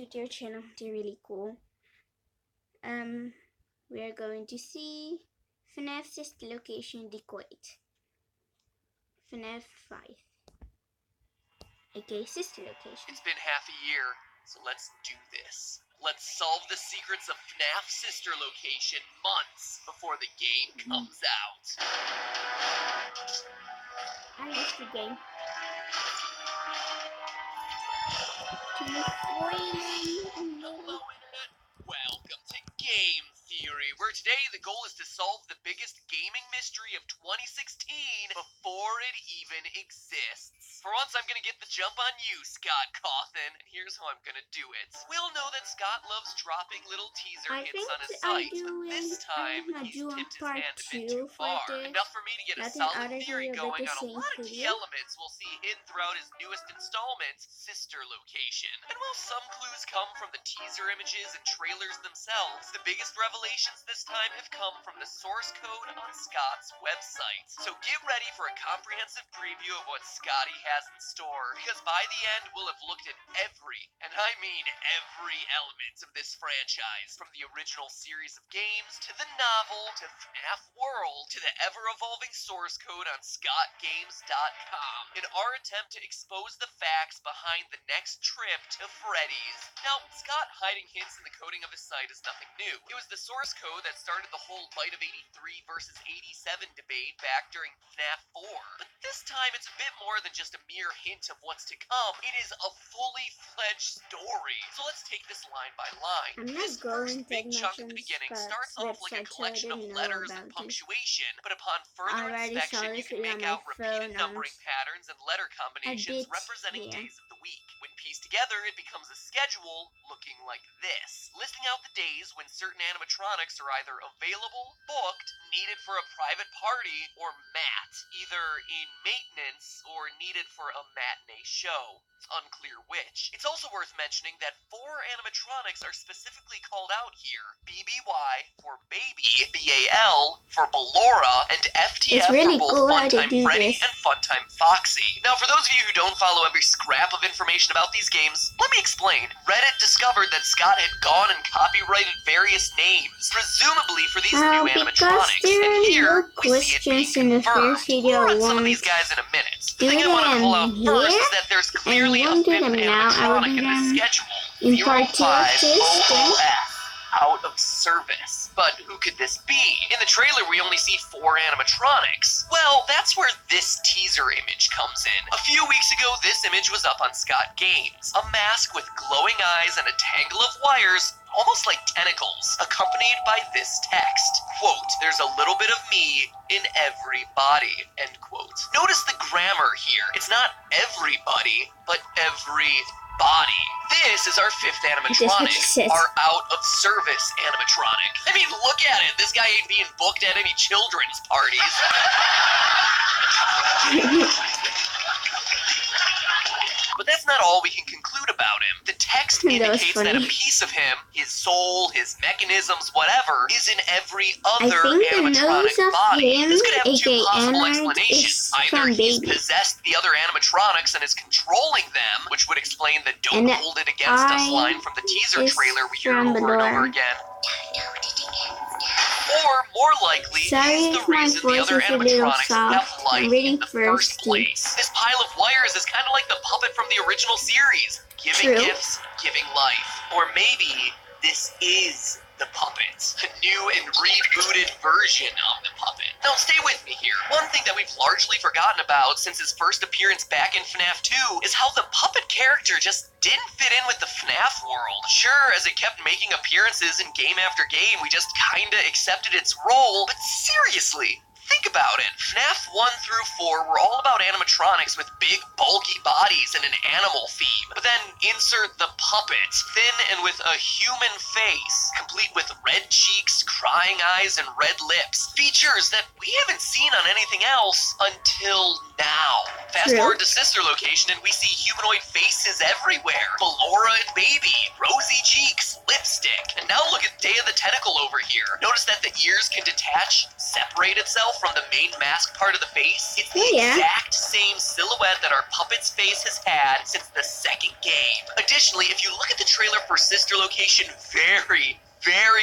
to their channel. They're really cool. We are going to see FNAF Sister Location Decoyed. FNAF 5. Okay, Sister Location. It's been half a year, so let's do this. Let's solve the secrets of FNAF Sister Location months before the game comes out. I missed the game. Hello, Internet. Welcome to Game Theory, where today the goal is to solve the biggest gaming mystery of 2016 before it even exists. For once, I'm gonna get the jump on you, Scott Cawthon, and here's how I'm gonna do it. We all know that Scott loves dropping little teaser hints on his site, but this time he's tipped his hand a bit too far. Enough for me to get a solid theory going on a lot of key elements we'll see hidden throughout his newest installment, Sister Location. And while some clues come from the teaser images and trailers themselves, the biggest revelations this time have come from the source code on Scott's website. So get ready for a comprehensive preview of what Scotty has in store, because by the end we'll have looked at every, and I mean every element of this franchise, from the original series of games, to the novel, to FNAF World, to the ever-evolving source code on ScottGames.com, in our attempt to expose the facts behind the next trip to Freddy's. Now, Scott hiding hints in the coding of his site is nothing new. It was the source code that started the whole Bite of 83 versus 87 debate back during FNAF 4. But this time it's a bit more than just a mere hint of what's to come. It is a fully fledged story. So let's take this line by line. This first big chunk at the beginning starts off like a collection of letters and punctuation, but upon further inspection you can make out repeated numbering patterns and letter combinations representing days of the week. When pieced together, it becomes a schedule looking like this, listing out the days when certain animatronics are either available, booked, needed for a private party, or either in maintenance or needed for a matinee show. It's unclear which. It's also worth mentioning that 4 animatronics are specifically called out here. BBY for Baby, BAL for Ballora, and FTF really for both cool Funtime Freddy and Funtime Foxy. Now, for those of you who don't follow every scrap of information about these games, let me explain. Reddit discovered that Scott had gone and copyrighted various names, presumably for these new animatronics. And here, we see it being confirmed. We'll run some of these guys in a minute. The thing I want to pull out first is that there's clearly a 5th animatronic in the schedule. 05OOF, out of service. But who could this be? In the trailer, we only see 4 animatronics. Well, that's where this teaser image comes in. A few weeks ago, this image was up on Scott Games. A mask with glowing eyes and a tangle of wires, almost like tentacles, accompanied by this text. Quote, "There's a little bit of me in every body," end quote. Notice the grammar here. It's not everybody, but every body. This is our 5th animatronic, our out-of-service animatronic. I mean, look at it. This guy ain't being booked at any children's parties. But that's not all we can conclude about him. The text indicates that a piece of him, his soul, his mechanisms, whatever, is in every other animatronic body. This could have 2 possible explanations. Either he's possessed the other animatronics and is controlling them, which would explain the "don't hold it against us" line from the teaser trailer we hear over and over again. Or, more likely, he's the reason the other animatronics have life in the first place. This pile of wires is kind of like the puppet from the original series. Giving gifts, giving life. Or maybe this is the puppet. A new and rebooted version of the puppet. Now, stay with me here. One thing that we've largely forgotten about since his first appearance back in FNAF 2 is how the puppet character just didn't fit in with the FNAF world. Sure, as it kept making appearances in game after game, we just kinda accepted its role, but seriously, think about it. FNAF 1 through 4 were all about animatronics with big, bulky bodies and an animal theme. But then insert the puppet, thin and with a human face, complete with red cheeks, crying eyes, and red lips. Features that we haven't seen on anything else until now. Fast True. forward to Sister Location and we see humanoid faces everywhere. Ballora and Baby, rosy cheeks, lipstick. And now look at Day of the Tentacle over here. Notice that the ears can detach, separate itself from the main mask part of the face. It's the exact same silhouette that our puppet's face has had since the second game. Additionally, if you look at the trailer for Sister Location very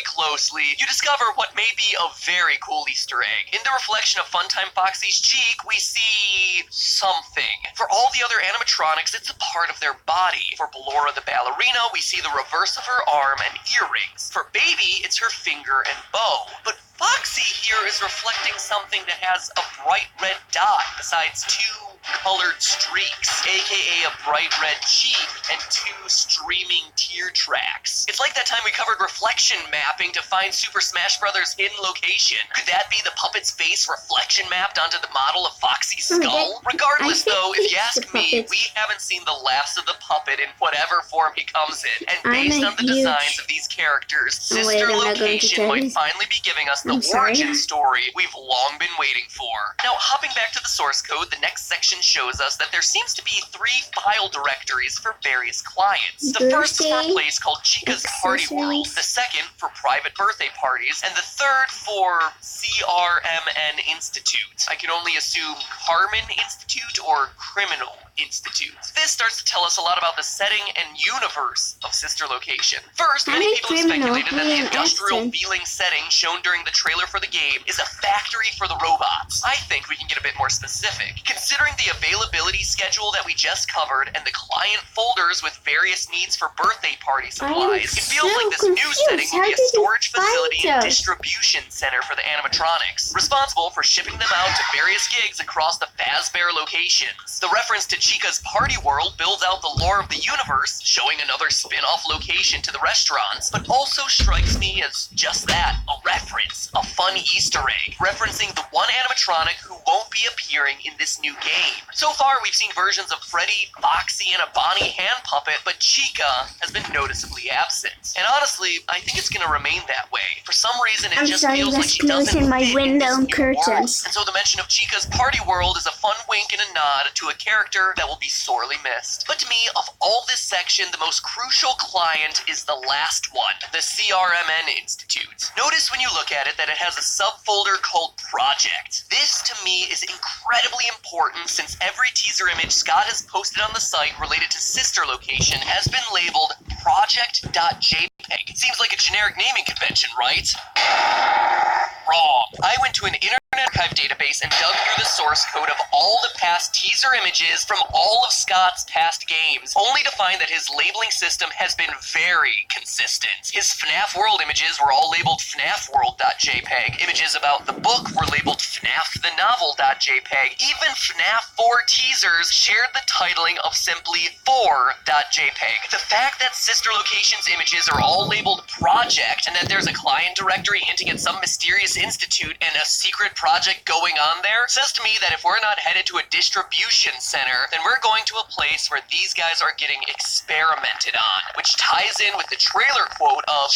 closely, you discover what may be a very cool Easter egg. In the reflection of Funtime Foxy's cheek, we see something. For all the other animatronics, it's a part of their body. For Ballora the ballerina, we see the reverse of her arm and earrings. For Baby, it's her finger and bow. But Foxy here is reflecting something that has a bright red dot besides two colored streaks, aka a bright red cheek and two streaming tear tracks. It's like that time we covered reflection mapping to find Super Smash Bros. Hidden location. Could that be the puppet's face reflection mapped onto the model of Foxy's skull? Regardless though, if you ask me, we haven't seen the last of the puppet in whatever form he comes in. And based on the designs of these characters, Sister Location might finally be giving us the origin story we've long been waiting for. Now, hopping back to the source code, the next section shows us that there seems to be 3 file directories for various clients. The first is for a place called Chica's Party World, the second for private birthday parties, and the third for CRMN Institute. I can only assume Carmen Institute or Criminal Institute. This starts to tell us a lot about the setting and universe of Sister Location. First, many people have speculated that the industrial feeling setting shown during the trailer for the game is a factory for the robots. I think we can get a bit more specific. Considering the availability schedule that we just covered and the client folders with various needs for birthday party supplies, it feels like this new setting will be a storage facility and distribution center for the animatronics, responsible for shipping them out to various gigs across the Fazbear locations. The reference to Chica's Party World builds out the lore of the universe, showing another spin-off location to the restaurants, but also strikes me as just that, a reference, a fun Easter egg, referencing the one animatronic who won't be appearing in this new game. So far, we've seen versions of Freddy, Foxy, and a Bonnie hand puppet, but Chica has been noticeably absent. And honestly, I think it's gonna remain that way. For some reason, it just feels like she doesn't fit in this new world. And so the mention of Chica's Party World is a fun wink and a nod to a character that will be sorely missed. But to me, of all this section, the most crucial client is the last one, the CRMN Institute. Notice when you look at it that it has a subfolder called Project. This, to me, is incredibly important since every teaser image Scott has posted on the site related to Sister Location has been labeled project.jpg. Seems like a generic naming convention, right? Wrong. I went to an Internet Archive database and dug through the source code of all the past teaser images from all of Scott's past games, only to find that his labeling system has been very consistent. His FNAF World images were all labeled FNAFWorld.jpg. Images about the book were labeled FNAFTheNovel.jpg. Even FNAF 4 teasers shared the titling of simply 4.jpg. The fact that Sister Location's images are all labeled Project and that there's a client directory hinting at some mysterious institute and a secret project going on there says to me that if we're not headed to a distribution center, then we're going to a place where these guys are getting experimented on, which ties in with the trailer quote of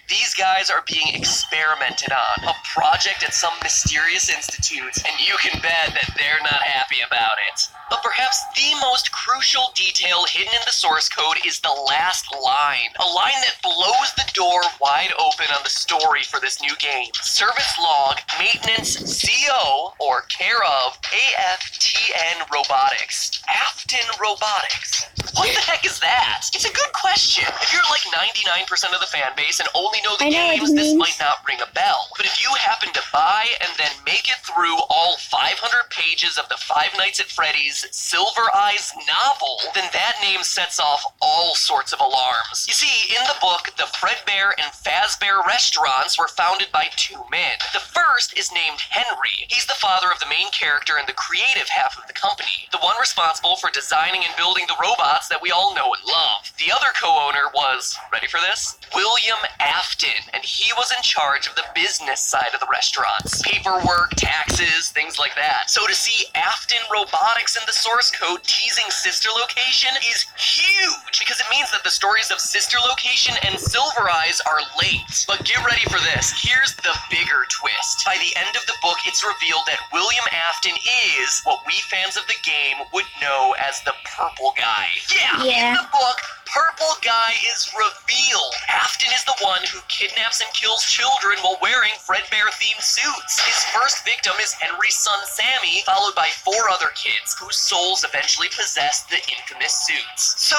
these guys are being experimented on, a project at some mysterious institute, and you can bet that they're not happy about it. But perhaps the most crucial detail hidden in the source code is the last line, a line that blows the door wide open on the story for this new game. Service log, maintenance, CO, or care of, AFTN Robotics. Afton Robotics. What the heck is that? It's a good question. If you're like 99% of the fan base and only know the games, this might not ring a bell. But if you happen to buy and then make it through all 500 pages of the Five Nights at Freddy's Silver Eyes novel, then that name sets off all sorts of alarms. You see, in the book, the Fredbear and Fazbear restaurants were founded by 2 men. The first is named Henry. He's the father of the main character and the creative half of the company, the one responsible for designing and building the robots that we all know and love. The other co-owner was, ready for this? William Afton. Afton, and he was in charge of the business side of the restaurants. Paperwork, taxes, things like that. So to see Afton Robotics in the source code teasing Sister Location is huge, because it means that the stories of Sister Location and Silver Eyes are late. But get ready for this. Here's the bigger twist. By the end of the book, it's revealed that William Afton is what we fans of the game would know as the Purple Guy. Yeah. In the book, Purple Guy is revealed. Afton is the one who kidnaps and kills children while wearing Fredbear-themed suits. His first victim is Henry's son Sammy, followed by 4 other kids whose souls eventually possess the infamous suits. So,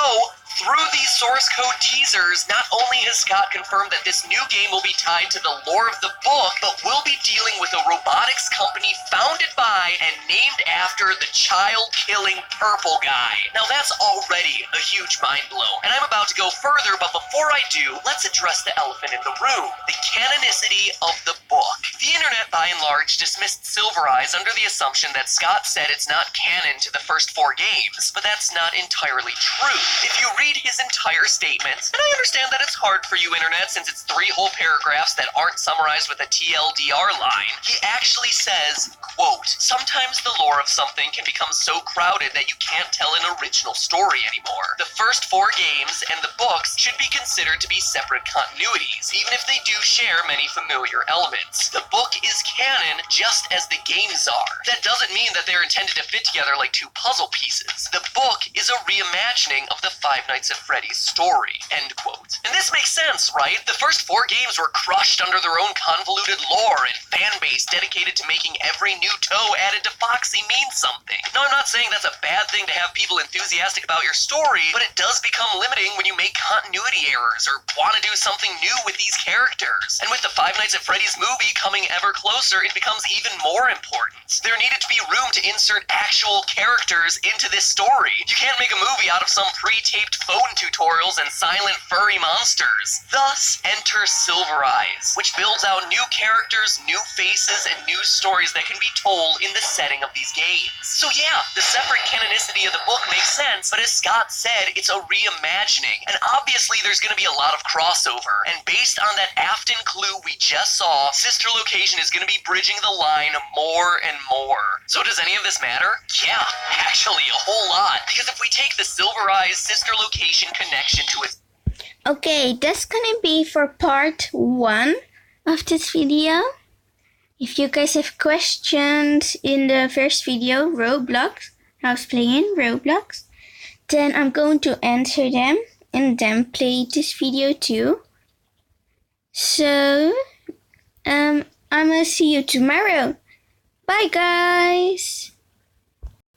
through these source code teasers, not only has Scott confirmed that this new game will be tied to the lore of the book, but we'll be dealing with a robotics company founded by and named after the child-killing Purple Guy. Now that's already a huge mind blow, and I'm about to go further, but before I do, let's address the elephant in the room, the canonicity of the book. The internet, by and large, dismissed Silver Eyes under the assumption that Scott said it's not canon to the first 4 games, but that's not entirely true. If you read his entire statement, and I understand that it's hard for you, internet, since it's 3 whole paragraphs that aren't summarized with a TLDR line, he actually says, quote, "Sometimes the lore of something can become so crowded that you can't tell an original story anymore. The first 4 games and the books should be considered to be separate continuities, even if they do share many familiar elements. The book is canon just as the games are. That doesn't mean that they're intended to fit together like 2 puzzle pieces. The book is a reimagining of the Five Nights at Freddy's story," end quote. And this makes sense, right? The first 4 games were crushed under their own convoluted lore and fan base dedicated to making every new toe added to Foxy mean something. Now, I'm not saying that's a bad thing to have people enthusiastic about your story, but it does become limiting when you make continuity errors or want to do something new with these characters. And with the Five Nights at Freddy's movie coming ever closer, it becomes even more important. There needed to be room to insert actual characters into this story. You can't make a movie out of some pre-taped phone tutorials and silent furry monsters. Thus, enter Silver Eyes, which builds out new characters, new faces, and new stories that can be told in the setting of these games. So yeah, the separate canonicity of the book makes sense, but as Scott said, it's a reimagining, and obviously there's going to be a lot of crossover, and based on that Afton clue we just saw, Sister Location is going to be bridging the line more and more. So does any of this matter? Yeah, actually a whole lot, because if we take the Silver Eyes Sister Location connection to its... Okay, that's gonna be for part 1 of this video. If you guys have questions in the first video, Roblox, I was playing Roblox, then I'm going to answer them and then play this video too. So, I'm gonna see you tomorrow. Bye guys!